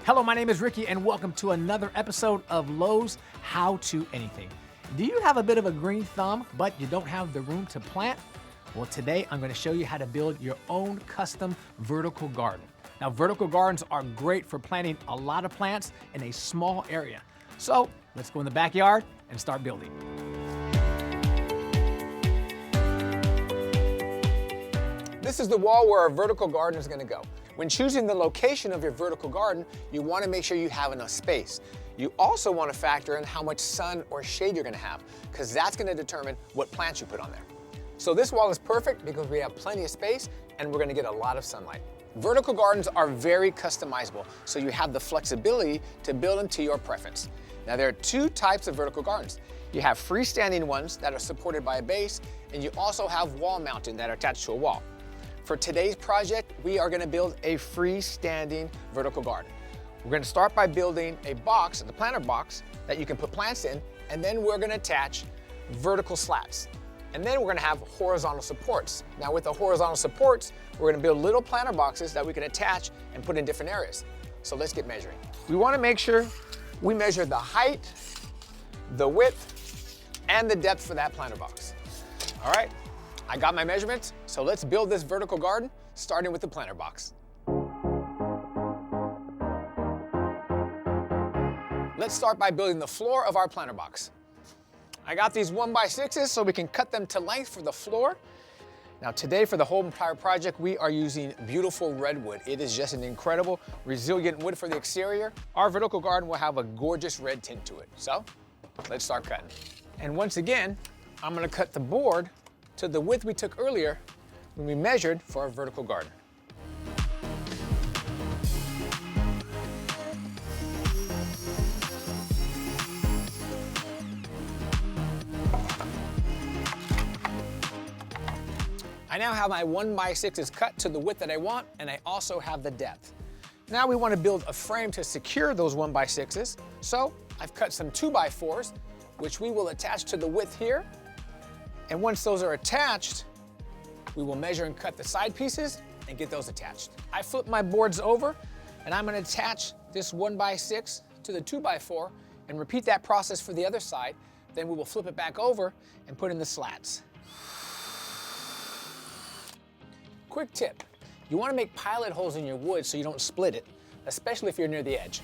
Hello, my name is Ricky and welcome to another episode of Lowe's How to Anything. Do you have a bit of a green thumb, but you don't have the room to plant? Well, today I'm going to show you how to build your own custom vertical garden. Now, vertical gardens are great for planting a lot of plants in a small area. So let's go in the backyard and start building. This is the wall where our vertical garden is going to go. When choosing the location of your vertical garden, you want to make sure you have enough space. You also want to factor in how much sun or shade you're going to have, because that's going to determine what plants you put on there. So this wall is perfect because we have plenty of space and we're going to get a lot of sunlight. Vertical gardens are very customizable, so you have the flexibility to build them to your preference. Now, there are two types of vertical gardens. You have freestanding ones that are supported by a base, and you also have wall mounted that are attached to a wall. For today's project, we are going to build a freestanding vertical garden. We're going to start by building a box, the planter box, that you can put plants in, and then we're going to attach vertical slats. And then we're going to have horizontal supports. Now, with the horizontal supports, we're going to build little planter boxes that we can attach and put in different areas. So let's get measuring. We want to make sure we measure the height, the width, and the depth for that planter box. All right. I got my measurements, so let's build this vertical garden, starting with the planter box. Let's start by building the floor of our planter box. I got these 1x6s so we can cut them to length for the floor. Now today for the whole entire project, we are using beautiful redwood. It is just an incredible, resilient wood for the exterior. Our vertical garden will have a gorgeous red tint to it. So let's start cutting. And once again, I'm gonna cut the board to the width we took earlier when we measured for our vertical garden. I now have my 1x6s cut to the width that I want, and I also have the depth. Now we want to build a frame to secure those 1x6s, so I've cut some 2x4s, which we will attach to the width here. And once those are attached, we will measure and cut the side pieces and get those attached. I flip my boards over and I'm going to attach this 1x6 to the 2x4 and repeat that process for the other side. Then we will flip it back over and put in the slats. Quick tip, you want to make pilot holes in your wood so you don't split it, especially if you're near the edge.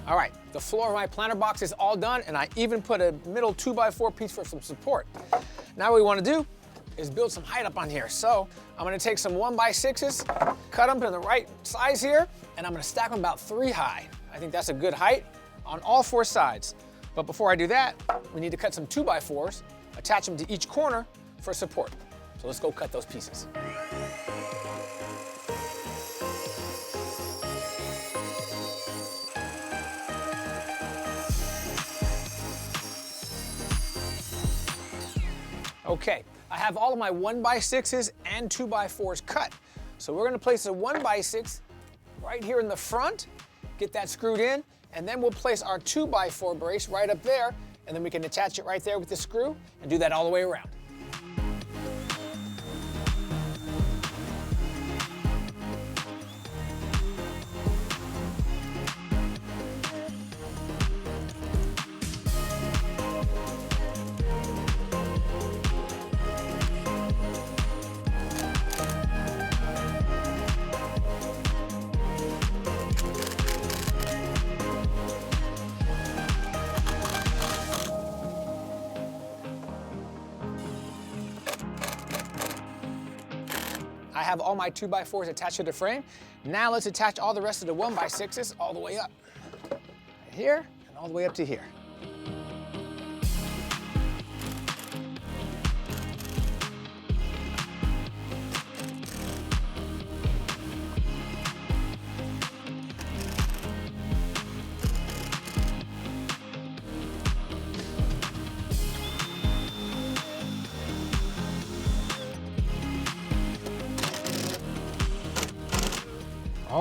All right, the floor of my planter box is all done, and I even put a middle 2x4 piece for some support. Now what we want to do is build some height up on here. So I'm going to take some 1x6s, cut them to the right size here, and I'm going to stack them about 3 high. I think that's a good height on all 4 sides. But before I do that, we need to cut some 2x4s, attach them to each corner for support. So let's go cut those pieces. Okay, I have all of my 1x6s and 2x4s cut. So we're gonna place a 1x6 right here in the front, get that screwed in, and then we'll place our 2x4 brace right up there, and then we can attach it right there with the screw and do that all the way around. I have all my 2x4s attached to the frame. Now let's attach all the rest of the 1x6s all the way up. Right here and all the way up to here.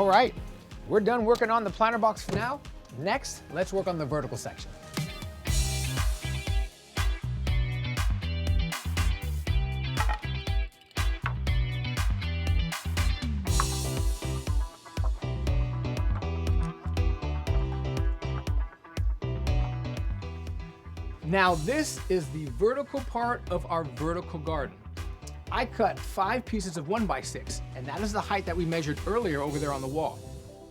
All right, we're done working on the planter box for now. Next, let's work on the vertical section. Now this is the vertical part of our vertical garden. I cut 5 pieces of 1x6, and that is the height that we measured earlier over there on the wall.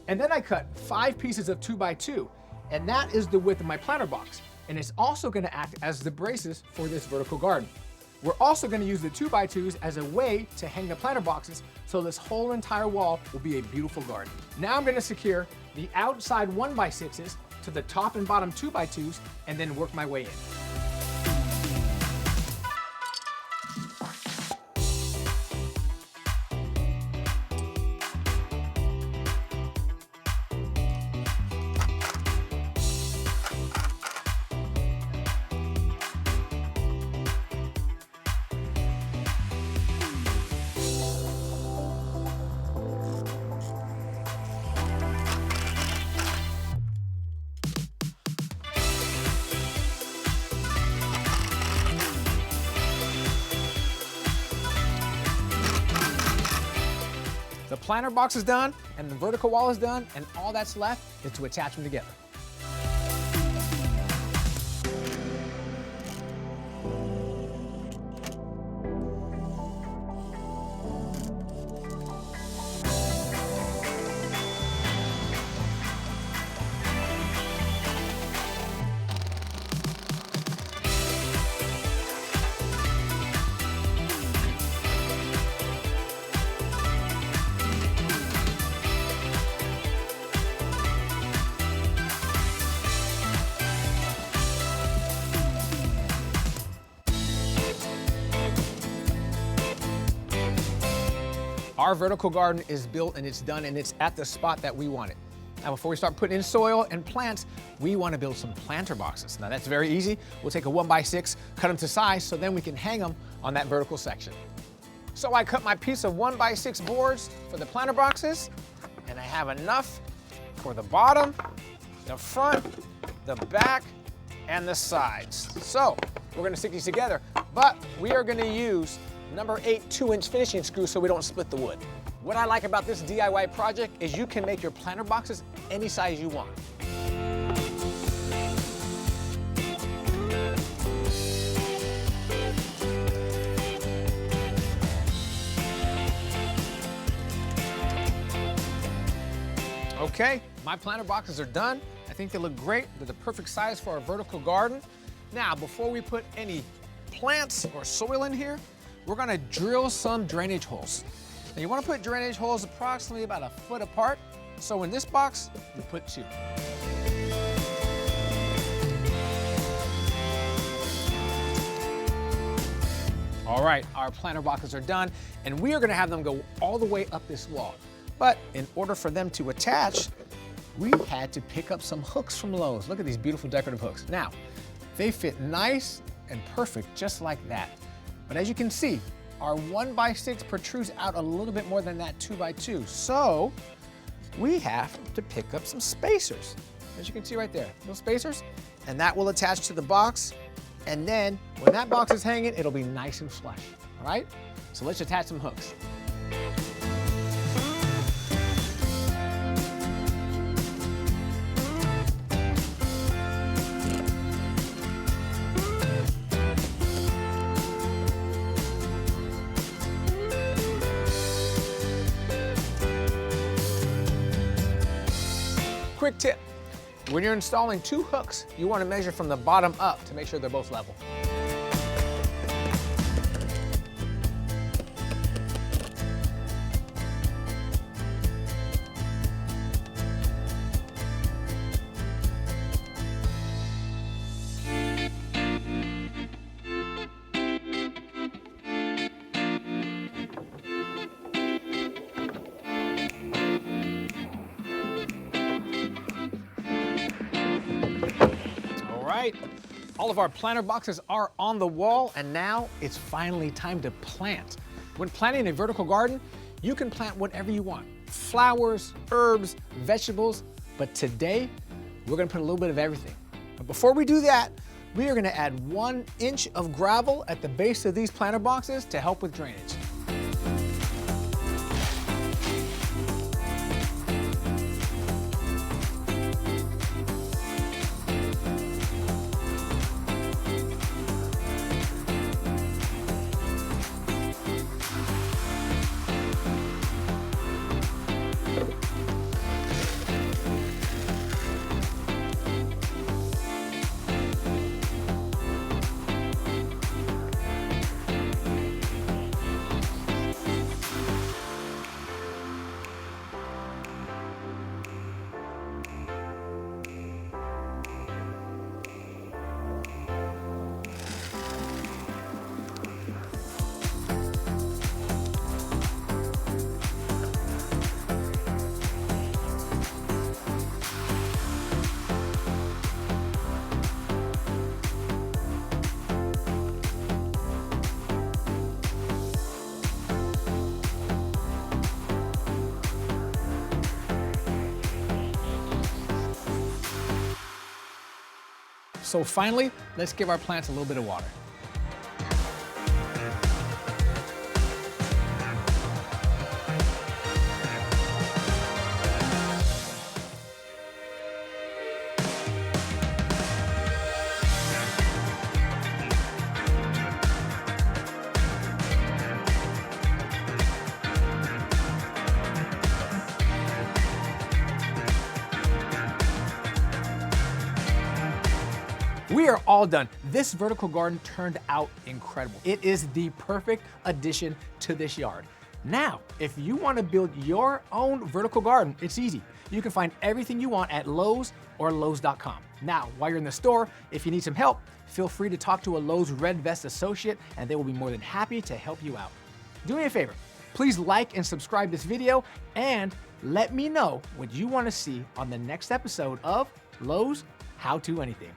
And then I cut 5 pieces of 2x2, and that is the width of my planter box. And it's also gonna act as the braces for this vertical garden. We're also gonna use the 2x2s as a way to hang the planter boxes, so this whole entire wall will be a beautiful garden. Now I'm gonna secure the outside 1x6s to the top and bottom 2x2s, and then work my way in. The planter box is done, and the vertical wall is done, and all that's left is to attach them together. Our vertical garden is built and it's done and it's at the spot that we want it. Now, before we start putting in soil and plants, we want to build some planter boxes. Now that's very easy. We'll take a 1x6, cut them to size, so then we can hang them on that vertical section. So I cut my piece of 1x6 boards for the planter boxes, and I have enough for the bottom, the front, the back, and the sides. So we're going to stick these together, but we are going to use number 8 2-inch finishing screws so we don't split the wood. What I like about this DIY project is you can make your planter boxes any size you want. Okay, my planter boxes are done. I think they look great. They're the perfect size for our vertical garden. Now, before we put any plants or soil in here, we're gonna drill some drainage holes. Now you wanna put drainage holes approximately about 1 foot apart. So in this box, we put 2. All right, our planter boxes are done, and we are gonna have them go all the way up this wall. But in order for them to attach, we had to pick up some hooks from Lowe's. Look at these beautiful decorative hooks. Now, they fit nice and perfect just like that. But as you can see, our 1x6 protrudes out a little bit more than that 2x2. So we have to pick up some spacers. As you can see right there, little spacers, and that will attach to the box. And then when that box is hanging, it'll be nice and flush, all right? So let's attach some hooks. Quick tip, when you're installing 2 hooks, you want to measure from the bottom up to make sure they're both level. All of our planter boxes are on the wall, and now it's finally time to plant. When planting a vertical garden, You can plant whatever you want, flowers, herbs, vegetables, but today we're gonna put a little bit of everything. But before we do that, we are gonna add 1 inch of gravel at the base of these planter boxes to help with drainage. So finally, let's give our plants a little bit of water. We are all done. This vertical garden turned out incredible. It is the perfect addition to this yard. Now, if you want to build your own vertical garden, it's easy. You can find everything you want at Lowe's or Lowe's.com. Now, while you're in the store, if you need some help, feel free to talk to a Lowe's Red Vest associate and they will be more than happy to help you out. Do me a favor, please like and subscribe this video and let me know what you want to see on the next episode of Lowe's How to Anything.